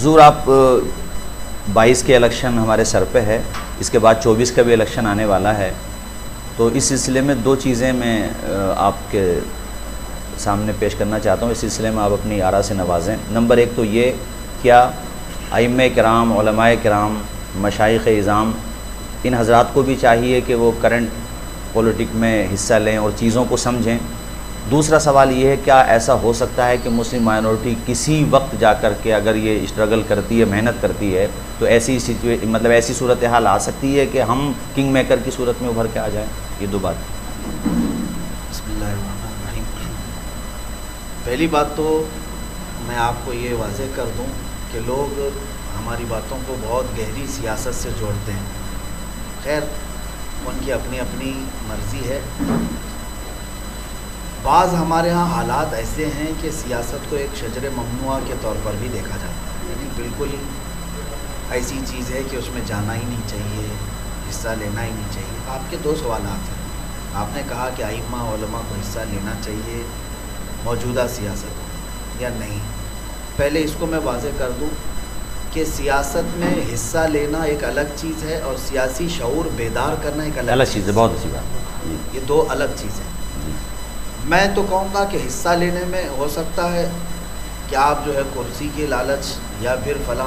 حضور آپ 22 کے الیکشن ہمارے سر پہ ہے، اس کے بعد 24 کا بھی الیکشن آنے والا ہے، تو اس سلسلے میں دو چیزیں میں آپ کے سامنے پیش کرنا چاہتا ہوں، اس سلسلے میں آپ اپنی آراء سے نوازیں۔ نمبر ایک تو یہ، کیا ائمہ کرام، علماء کرام، مشائخ اعظام، ان حضرات کو بھی چاہیے کہ وہ کرنٹ پولیٹک میں حصہ لیں اور چیزوں کو سمجھیں؟ دوسرا سوال یہ ہے، کیا ایسا ہو سکتا ہے کہ مسلم مائنورٹی کسی وقت جا کر کے اگر یہ اسٹرگل کرتی ہے، محنت کرتی ہے، تو ایسی ایسی صورتحال آ سکتی ہے کہ ہم کنگ میکر کی صورت میں ابھر کے آ جائیں؟ یہ دو بات۔ بسم اللہ الرحمن الرحیم۔ پہلی بات تو میں آپ کو یہ واضح کر دوں کہ لوگ ہماری باتوں کو بہت گہری سیاست سے جوڑتے ہیں۔ خیر، ان کی اپنی اپنی مرضی ہے۔ بعض ہمارے ہاں حالات ایسے ہیں کہ سیاست کو ایک شجر ممنوعہ کے طور پر بھی دیکھا جاتا ہے، یعنی بالکل ایسی چیز ہے کہ اس میں جانا ہی نہیں چاہیے، حصہ لینا ہی نہیں چاہیے۔ آپ کے دو سوالات ہیں۔ آپ نے کہا کہ ائمہ علماء کو حصہ لینا چاہیے موجودہ سیاست میں یا نہیں۔ پہلے اس کو میں واضح کر دوں کہ سیاست میں حصہ لینا ایک الگ چیز ہے اور سیاسی شعور بیدار کرنا ایک الگ چیز ہے۔ بہت اچھی بات۔ یہ دو الگ چیزیں۔ میں تو کہوں گا کہ حصہ لینے میں ہو سکتا ہے کہ آپ جو ہے کرسی کے لالچ یا پھر فلاں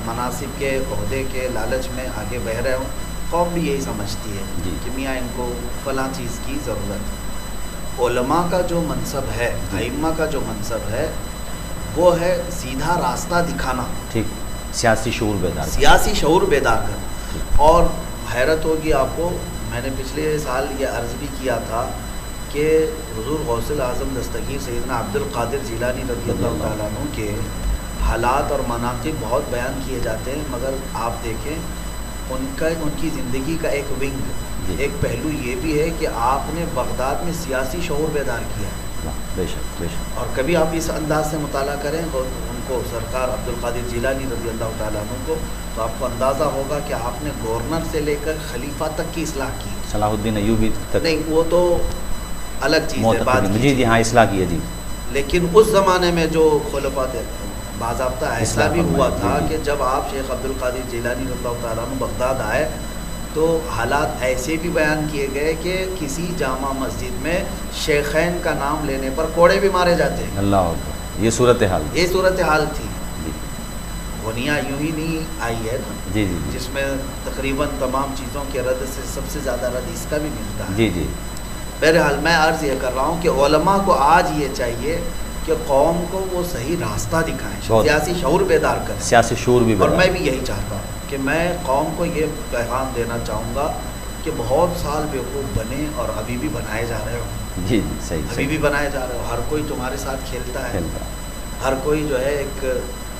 مناصب کے عہدے کے لالچ میں آگے بہہ رہے ہوں۔ قوم بھی یہی سمجھتی ہے کہ میاں ان کو فلاں چیز کی ضرورت ہے۔ علماء کا جو منصب ہے، ائمہ کا جو منصب ہے، وہ ہے سیدھا راستہ دکھانا، ٹھیک، سیاسی شعور بیدار کرنا۔ اور حیرت ہوگی آپ کو، میں نے پچھلے سال یہ عرض بھی کیا تھا کہ حضور غوث الاعظم دستگیر سیدنا عبد القادر جیلانی رضی اللہ تعالیٰ عنہ کے حالات اور مناقب بہت بیان کیے جاتے ہیں، مگر آپ دیکھیں ان کی زندگی کا ایک ونگ، ایک پہلو یہ بھی ہے کہ آپ نے بغداد میں سیاسی شعور بیدار کیا ہے۔ بے شک بے شک۔ اور کبھی آپ اس انداز سے مطالعہ کریں اور ان کو سرکار عبد القادر جیلانی رضی اللہ تعالیٰ عنہ کو، تو آپ کو اندازہ ہوگا کہ آپ نے گورنر سے لے کر خلیفہ تک کی اصلاح کی۔ صلاح الدین ایوبی تک نہیں، وہ تو الگ چیز ہے، بات کی جی ہاں، اصلاح کی ہے جی۔ لیکن اس زمانے میں جو خلفاء تھے، باضابطہ ایسا بھی ہوا تھا کہ جب آپ شیخ عبد القادر جیلانی رضی اللہ تعالیٰ عنہ بغداد آئے تو حالات ایسے بھی بیان کیے گئے کہ کسی جامع مسجد میں شیخین کا نام لینے پر کوڑے بھی مارے جاتے ہیں۔ اللہ اکبر، یہ صورتحال تھی۔ دنیا یوں ہی نہیں آئی ہے نا، جی جی، جس میں تقریباً تمام چیزوں کے رد سے سب سے زیادہ رد اس کا بھی ملتا ہے۔ جی جی۔ بہرحال میں عرض یہ کر رہا ہوں کہ علماء کو آج یہ چاہیے کہ قوم کو وہ صحیح راستہ دکھائیں، سیاسی شعور بیدار کریں، سیاسی شعور بھی بیدار۔ اور میں بھی یہی چاہتا ہوں کہ میں قوم کو یہ پیغام دینا چاہوں گا کہ بہت سال بیوقوف بنے اور ابھی بھی بنائے جا رہے ہو۔ جی جی، صحیح، ابھی بھی بنائے جا رہے ہو۔ ہر کوئی تمہارے ساتھ کھیلتا ہے، ہر کوئی جو ہے ایک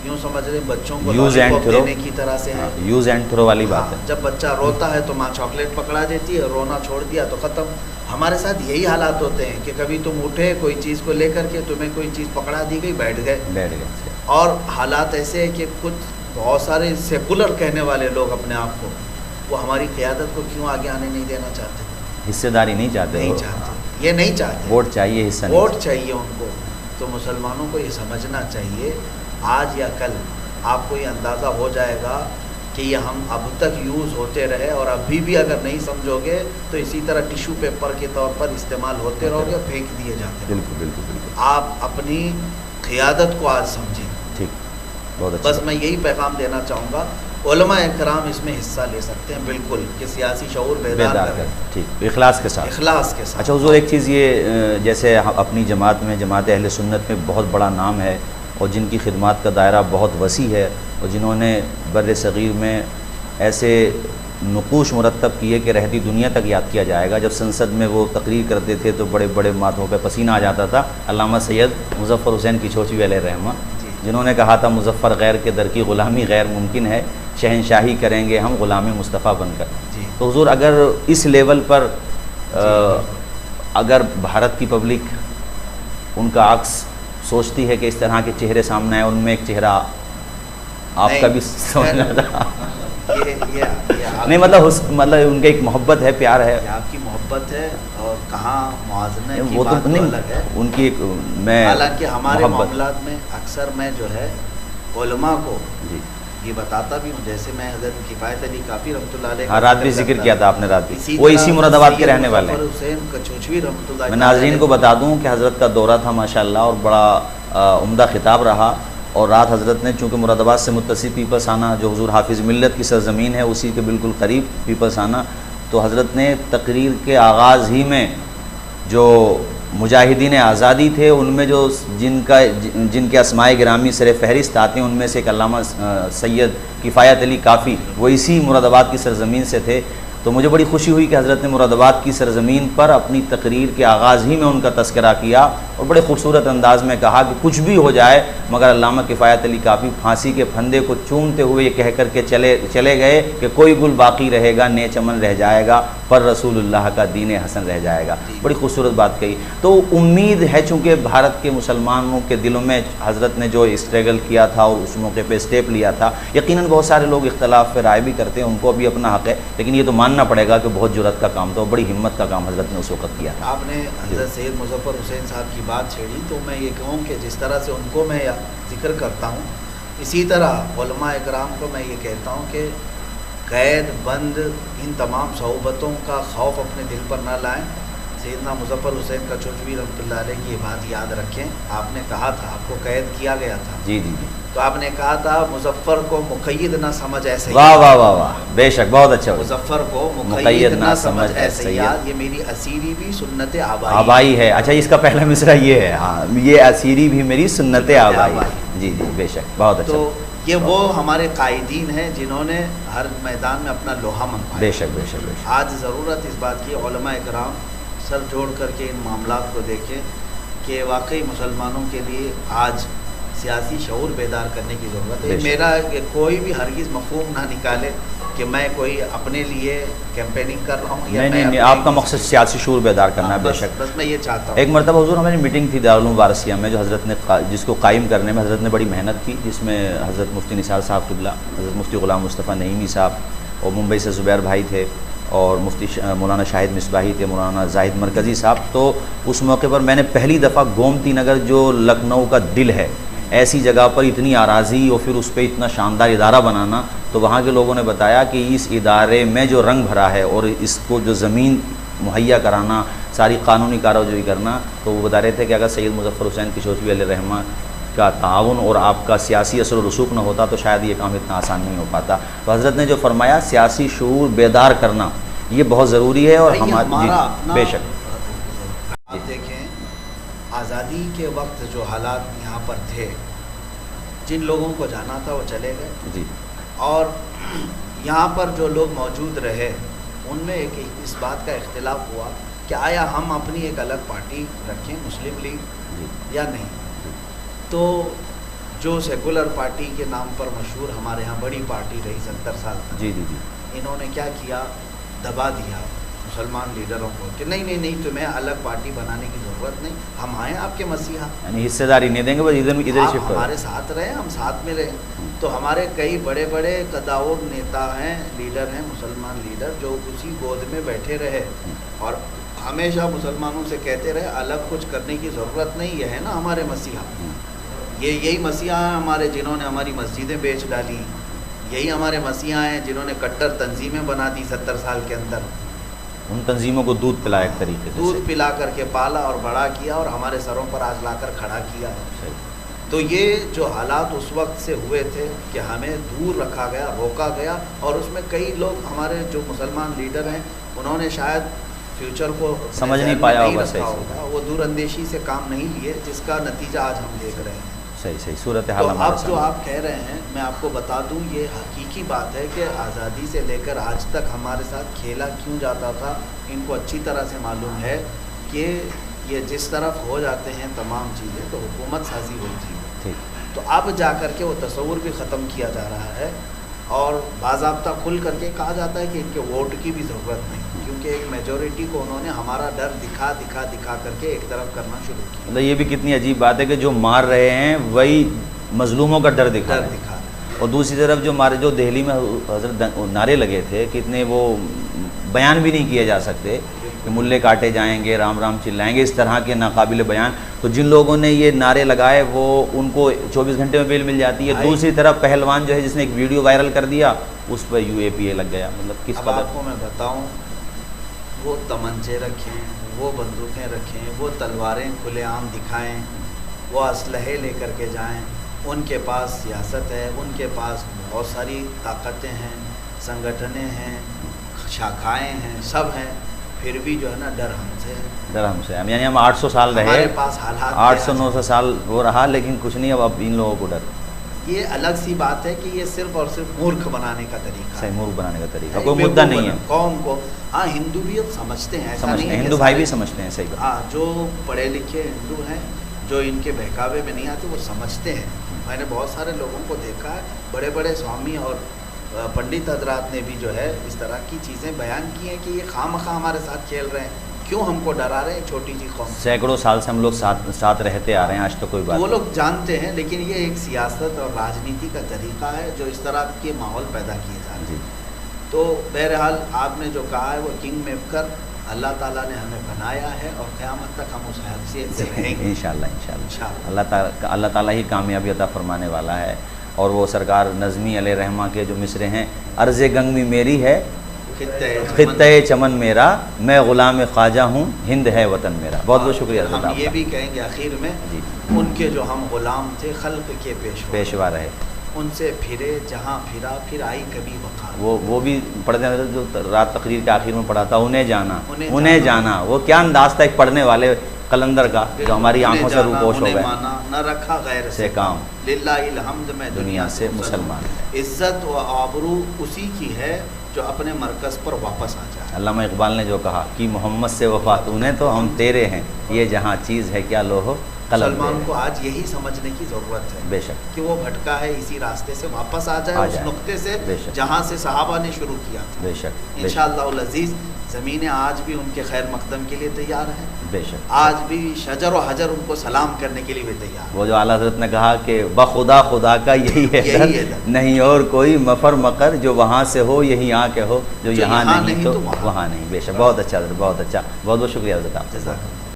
یوں سمجھ رہے بچوں کو یوز اینڈ تھرو دینے کی طرح سے ہے، یوز اینڈ تھرو والی بات ہے۔ جب بچہ روتا ہے تو ماں چاکلیٹ پکڑا دیتی ہے، رونا چھوڑ دیا تو ختم۔ ہمارے ساتھ یہی حالات ہوتے ہیں کہ کبھی تم اٹھے کوئی چیز کو لے کر کے، تمہیں کوئی چیز پکڑا دی گئی، بیٹھ گئے۔ اور حالات ایسے ہیں کہ کچھ بہت سارے سیکولر کہنے والے لوگ اپنے آپ کو، وہ ہماری قیادت کو کیوں آگے آنے نہیں دینا چاہتے؟ حصے داری نہیں چاہتے، یہ نہیں چاہتے۔ ووٹ چاہیے، حصہ نہیں، ووٹ چاہیے ان کو۔ تو مسلمانوں کو یہ سمجھنا چاہیے، آج یا کل آپ کو یہ اندازہ ہو جائے گا کہ یہ ہم اب تک یوز ہوتے رہے اور ابھی بھی اگر نہیں سمجھو گے تو اسی طرح ٹیشو پیپر کے طور پر استعمال ہوتے رہو گے، پھینک دیے جاتے ہیں۔ بالکل بالکل بالکل۔ آپ اپنی قیادت کو آج سمجھیں۔ ٹھیک، بہت اچھا۔ بس میں یہی پیغام دینا چاہوں گا، علماء کرام اس میں حصہ لے سکتے ہیں بالکل، کہ سیاسی شعور بیدار کریں، ٹھیک، اخلاص کے ساتھ۔ اچھا حضور، ایک چیز یہ، جیسے اپنی جماعت میں، جماعت اہل سنت میں بہت بڑا نام ہے اور جن کی خدمات کا دائرہ بہت وسیع ہے، اور جنہوں نے بر صغیر میں ایسے نقوش مرتب کیے کہ رہتی دنیا تک یاد کیا جائے گا۔ جب سنسد میں وہ تقریر کرتے تھے تو بڑے بڑے ماتھوں پہ پسینہ آ جاتا تھا۔ علامہ سید مظفر حسین کچھوچی علیہ الرحمہ، جنہوں نے کہا تھا مظفر غیر کے در کی غلامی غیر ممکن ہے، شہنشاہی کریں گے ہم غلام مصطفیٰ بن کر۔ تو حضور، اگر اس لیول پر اگر بھارت کی پبلک ان کا عکس سوچتی ہے کہ اس طرح کے چہرے سامنے آئے، ان میں ایک چہرہ آپ کا بھی سمجھنا تھا، نہیں مطلب ان کا ایک محبت ہے، پیار ہے، آپ کی محبت ہے، اور کہاں موازنہ کی وہ تو بات نہیں الگ ہے ان کی، میں حالانکہ ہمارے معاملات میں اکثر میں جو ہے علماء کو جی یہ بتاتا بھی ہوں، جیسے میں حضرت کفایت علی کافی رحمۃ اللہ علیہ ہاں رات بھی ذکر کیا تھا آپ نے، رات بھی وہ اسی مراد آباد کے رہنے والے ہیں۔ حسین کچوچوی رحمۃ اللہ میں ناظرین کو بتا دوں کہ حضرت کا دورہ تھا ماشاءاللہ، اور بڑا عمدہ خطاب رہا، اور رات حضرت نے چونکہ مراد آباد سے متصل پیپلسانہ جو حضور حافظ ملت کی سرزمین ہے اسی کے بالکل قریب پیپلسانہ، تو حضرت نے تقریر کے آغاز ہی میں جو مجاہدین آزادی تھے ان میں جو جن کے اسماء گرامی سر فہرست آتے ہیں ان میں سے ایک علامہ سید کفایت علی کافی، وہ اسی مراد آباد کی سرزمین سے تھے۔ تو مجھے بڑی خوشی ہوئی کہ حضرت نے مراد آباد کی سرزمین پر اپنی تقریر کے آغاز ہی میں ان کا تذکرہ کیا، اور بڑے خوبصورت انداز میں کہا کہ کچھ بھی ہو جائے مگر علامہ کفایت علی کافی پھانسی کے پھندے کو چومتے ہوئے یہ کہہ کر کے چلے گئے کہ کوئی گل باقی رہے گا، نئے چمن رہ جائے گا، پر رسول اللہ کا دین حسن رہ جائے گا۔ بڑی خوبصورت بات کہی۔ تو امید ہے چونکہ بھارت کے مسلمانوں کے دلوں میں حضرت نے جو اسٹرگل کیا تھا اور اس موقع پہ اسٹیپ لیا تھا، یقیناً بہت سارے لوگ اختلاف پہ رائے بھی کرتے ہیں، ان کو بھی اپنا حق ہے، لیکن یہ تو ماننا پڑے گا کہ بہت جرأت کا کام تھا، بڑی ہمت کا کام حضرت نے اس وقت کیا تھا۔ آپ نے حضرت سید مظفر حسین صاحب کی بات چھیڑی تو میں یہ کہوں کہ جس طرح سے ان کو میں ذکر کرتا ہوں، اسی طرح علماء اکرام کو میں یہ کہتا ہوں کہ قید بند ان تمام صحبتوں کا خوف اپنے دل پر نہ لائیں۔ سیدنا مظفر حسین کچوچوی رحمۃ اللہ علیہ کی یہ بات یاد رکھیں۔ آپ نے کہا تھا، آپ کو قید کیا گیا تھا، جی جی جی، تو آپ نے کہا تھا مظفر کو مقید نہ سمجھ ایسے ہی، واہ واہ واہ واہ، بے شک بہت اچھا، مظفر کو مقید نہ سمجھ ایسے ہی، یہ میری اسیری بھی سنت آبائی ہے۔ اچھا اس کا پہلا مصرع یہ ہے، ہاں یہ اسیری بھی میری سنت آبائی، جی جی بے شک بہت اچھا۔ تو یہ وہ ہمارے قائدین ہیں جنہوں نے ہر میدان میں اپنا لوہا منوایا۔ بے شک بے شک بے شک۔ آج ضرورت اس بات کی علماء اکرام سر جوڑ کر کے ان معاملات کو دیکھیں کہ واقعی مسلمانوں کے لیے آج سیاسی شعور بیدار کرنے کی ضرورت ہے۔ میرا کوئی بھی ہرگز مفہوم نہ نکالے کہ میں کوئی اپنے لیے کیمپیننگ کر رہا ہوں، نہیں، آپ کا مقصد سیاسی شعور بیدار کرنا ہے، بے شک۔ بس میں یہ چاہتا ہوں۔ ایک مرتبہ حضور ہماری میٹنگ تھی دارالعلوم وارثیہ میں، جو حضرت نے جس کو قائم کرنے میں حضرت نے بڑی محنت کی، جس میں حضرت مفتی نثار صاحب قبلہ، حضرت مفتی غلام مصطفیٰ نعیمی صاحب، اور ممبئی سے زبیر بھائی تھے، اور مفتی مولانا شاہد مصباحی تھے، مولانا زاہد مرکزی صاحب۔ تو اس موقع پر میں نے پہلی دفعہ گومتی نگر جو لکھنؤ کا دل ہے، ایسی جگہ پر اتنی اراضی اور پھر اس پہ اتنا شاندار ادارہ بنانا، تو وہاں کے لوگوں نے بتایا کہ اس ادارے میں جو رنگ بھرا ہے اور اس کو جو زمین مہیا کرانا، ساری قانونی کارروائی کرنا، تو وہ بتا رہے تھے کہ اگر سید مظفر حسین کچوچوی علیہ رحمہ کا تعاون اور آپ کا سیاسی اثر و رسوخ نہ ہوتا تو شاید یہ کام اتنا آسان نہیں ہو پاتا۔ تو حضرت نے جو فرمایا سیاسی شعور بیدار کرنا یہ بہت ضروری ہے، اور ہمارا بے شک۔ آپ دیکھیں آزادی کے وقت جو حالات یہاں پر تھے، جن لوگوں کو جانا تھا وہ چلے گئے، جی، اور یہاں پر جو لوگ موجود رہے ان میں ایک اس بات کا اختلاف ہوا کہ آیا ہم اپنی ایک الگ پارٹی رکھیں مسلم لیگ جی یا نہیں۔ تو جو سیکولر پارٹی کے نام پر مشہور ہمارے یہاں بڑی پارٹی رہی 70 سال تک، جی جی جی، انہوں نے کیا کیا، دبا دیا مسلمان لیڈروں کو کہ نہیں نہیں نہیں، تمہیں الگ پارٹی بنانے کی ضرورت نہیں، ہم آئیں آپ کے مسیحا، یعنی حصے داری نہیں دیں گے، بس ادھر ہی آپ شفٹ ہو۔ ہمارے ساتھ رہیں، ہم ساتھ میں رہیں۔ تو ہمارے کئی بڑے بڑے قداور نیتا ہیں، لیڈر ہیں، مسلمان لیڈر، جو اسی گود میں بیٹھے رہے اور ہمیشہ مسلمانوں سے کہتے رہے الگ کچھ کرنے کی ضرورت نہیں، یہ ہے نا ہمارے مسیحا، یہی مسیحا ہیں ہمارے جنہوں نے ہماری مسجدیں بیچ ڈالی، یہی ہمارے مسیحا ہیں جنہوں نے کٹر تنظیمیں بنا دی 70 سال کے اندر، ان تنظیموں کو دودھ پلایا ایک طریقے سے، دودھ پلا کر کے پالا اور بڑا کیا اور ہمارے سروں پر آج لا کر کھڑا کیا۔ تو یہ جو حالات اس وقت سے ہوئے تھے کہ ہمیں دور رکھا گیا، روکا گیا، اور اس میں کئی لوگ ہمارے جو مسلمان لیڈر ہیں انہوں نے شاید فیوچر کو سمجھ نہیں پایا ہوگا، رکھا ہوگا، وہ دور اندیشی سے کام نہیں لیے، جس کا نتیجہ آج ہم دیکھ رہے ہیں۔ صحیح صورتحال تو ہمارے اب جو آپ کہہ رہے ہیں، میں آپ کو بتا دوں یہ حقیقی بات ہے کہ آزادی سے لے کر آج تک ہمارے ساتھ کھیلا کیوں جاتا تھا، ان کو اچھی طرح سے معلوم ہے کہ یہ جس طرف ہو جاتے ہیں تمام چیزیں تو حکومت سازی ہوتی ہے، تو اب جا کر کے وہ تصور بھی ختم کیا جا رہا ہے، اور باضابطہ کھل کر کے کہا جاتا ہے کہ ان کے ووٹ کی بھی ضرورت نہیں، کیونکہ ایک میجورٹی کو انہوں نے ہمارا ڈر دکھا کر کے ایک طرف کرنا شروع کیا۔ مطلب یہ بھی کتنی عجیب بات ہے کہ جو مار رہے ہیں وہی مظلوموں کا ڈر دکھا رہے ہیں، اور دوسری طرف جو دہلی میں حضرت نعرے لگے تھے، کتنے وہ بیان بھی نہیں کیے جا سکتے کہ ملے کاٹے جائیں گے، رام رام چلائیں گے، اس طرح کے ناقابل بیان. تو جن لوگوں نے یہ نعرے لگائے وہ ان کو 24 گھنٹے میں بیل مل جاتی ہے. دوسری طرف پہلوان جو ہے جس نے ایک ویڈیو وائرل کر دیا اس پہ UAPA لگ گیا. مطلب کس اب قدر. آپ کو میں بتاؤں، وہ تمنچے رکھیں، وہ بندوقیں رکھیں، وہ تلواریں کھلے عام دکھائیں، وہ اسلحے لے کر کے جائیں، ان کے پاس سیاست ہے، ان کے پاس بہت ساری طاقتیں ہیں، سنگٹھنیں ہیں، شاخائیں ہیں، سب ہیں، پھر بھی جو ہے نا ڈر ہم سے ہے. ڈر ہم سے. یعنی ہم 800 سال رہے، ہمارے پاس حالات 800-900 سال وہ رہا لیکن کچھ نہیں. اب ان لوگوں کو ڈر. یہ الگ سی بات ہے کہ یہ صرف اور صرف مورکھ بنانے کا طریقہ ہے. صحیح مورکھ بنانے کا طریقہ، کوئی مدعا نہیں ہے. قوم کو ہاں ہندو بھی اب سمجھتے ہیں، ایسا نہیں ہے، ہندو بھائی بھی سمجھتے ہیں. صحیح. ہاں جو پڑھے لکھے ہندو ہیں جو ان کے بہکاوے میں نہیں آتے وہ سمجھتے ہیں. میں نے بہت سارے لوگوں کو دیکھا ہے، بڑے بڑے سوامی اور پنڈت حضرات نے بھی جو ہے اس طرح کی چیزیں بیان کی ہیں کہ یہ خواہ مخواہ ہمارے ساتھ کھیل رہے ہیں، کیوں ہم کو ڈرا رہے ہیں چھوٹی سی قوم. سینکڑوں سال سے ہم لوگ ساتھ رہتے آ رہے ہیں، آج تک کوئی بات. وہ لوگ جانتے ہیں، لیکن یہ ایک سیاست اور راجنیتی کا طریقہ ہے جو اس طرح کے ماحول پیدا کیے جا رہے ہیں. تو بہرحال آپ نے جو کہا ہے وہ کنگ میکر اللہ تعالیٰ نے ہمیں بنایا ہے اور قیامت تک ہم اس حیثیت سے رہیں گے انشاءاللہ. اللہ تعالیٰ ہی کامیابی عطا فرمانے والا ہے. اور وہ سرکار نظمی علیہ رحمہ کے جو مصرے ہیں، عرض گنگ بھی میری ہے، خطہ چمن میرا، میں غلام خواجہ ہوں، ہند ہے وطن میرا. بہت بہت شکریہ. ہم یہ بھی کہیں گے آخر میں ان کے جو ہم غلام تھے خلق کے پیشوا رہے، ان سے پھرے جہاں پھرا، پھر آئی کبھی وقار. وہ بھی پڑھتے ہیں جو رات تقریر کے آخر میں پڑھا تھا، انہیں جانا. وہ کیا انداز تھا ایک پڑھنے والے قلندر کا جو ہماری آنکھوں سے روپوش ہو گئے. نہ رکھا غیر سے کام، للہ الحمد میں دنیا سے مسلمان. عزت و آبرو اسی کی ہے جو اپنے مرکز پر واپس آ جائے. علامہ اقبال نے جو کہا کہ محمد سے وفا تو نے تو ہم تیرے ہیں، یہ جہاں چیز ہے کیا لوہو قلم. مسلمان کو آج یہی سمجھنے کی ضرورت ہے بے شک کہ وہ بھٹکا ہے، اسی راستے سے واپس آ جائے، اس نقطے سے جہاں سے صحابہ نے شروع کیا تھا. بے شک انشاءاللہ العزیز زمینیں آج بھی ان کے خیر مقدم کے لیے تیار ہیں. بے شک آج بھی شجر و حجر ان کو سلام کرنے کے لیے بھی تیار. وہ جو اعلیٰ حضرت نے کہا کہ بخدا خدا کا یہی ہے در، نہیں اور کوئی مفر مقر، جو وہاں سے ہو یہی آ کے ہو، جو یہاں نہیں تو وہاں نہیں. بے شک. بہت اچھا حضرت، بہت اچھا. بہت بہت شکریہ حضرت آپ سے.